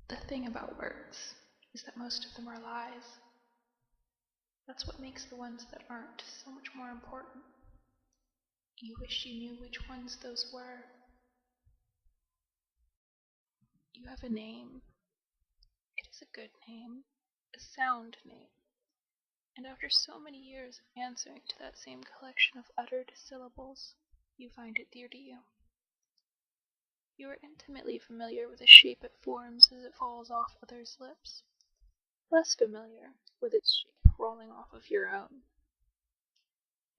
The thing about words is that most of them are lies. That's what makes the ones that aren't so much more important. You wish you knew which ones those were. You have a name. It is a good name, a sound name. And after so many years of answering to that same collection of uttered syllables, you find it dear to you. You are intimately familiar with the shape it forms as it falls off others' lips, less familiar with its shape rolling off of your own.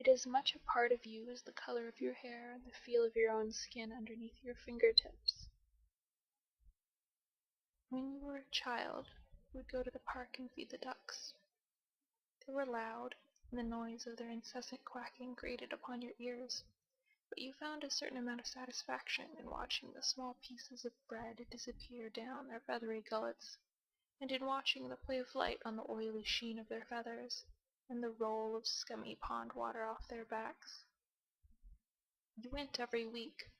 It is as much a part of you as the color of your hair and the feel of your own skin underneath your fingertips. When you were a child, you would go to the park and feed the ducks. They were loud, and the noise of their incessant quacking grated upon your ears, but you found a certain amount of satisfaction in watching the small pieces of bread disappear down their feathery gullets, and in watching the play of light on the oily sheen of their feathers, and the roll of scummy pond water off their backs. You went every week,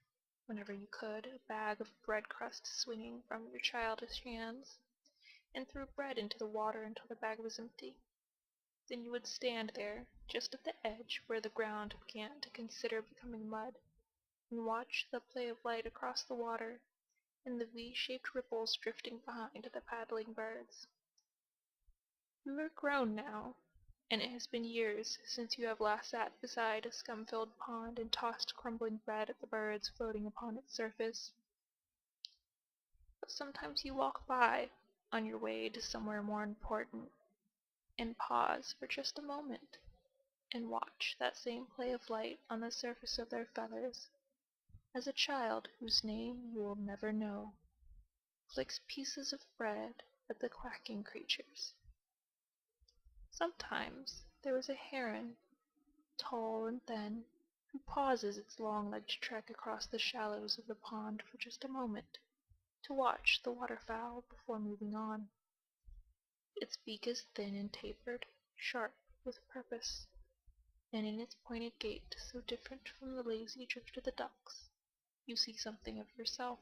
whenever you could, a bag of bread crust swinging from your childish hands, and threw bread into the water until the bag was empty. Then you would stand there, just at the edge where the ground began to consider becoming mud, and watch the play of light across the water, and the V-shaped ripples drifting behind the paddling birds. You are grown now, and it has been years since you have last sat beside a scum-filled pond and tossed crumbling bread at the birds floating upon its surface. But sometimes you walk by, on your way to somewhere more important, and pause for just a moment, and watch that same play of light on the surface of their feathers, as a child whose name you will never know flicks pieces of bread at the quacking creatures. Sometimes there is a heron, tall and thin, who pauses its long-legged trek across the shallows of the pond for just a moment, to watch the waterfowl before moving on. Its beak is thin and tapered, sharp with purpose, and in its pointed gait so different from the lazy drift of the ducks, you see something of yourself.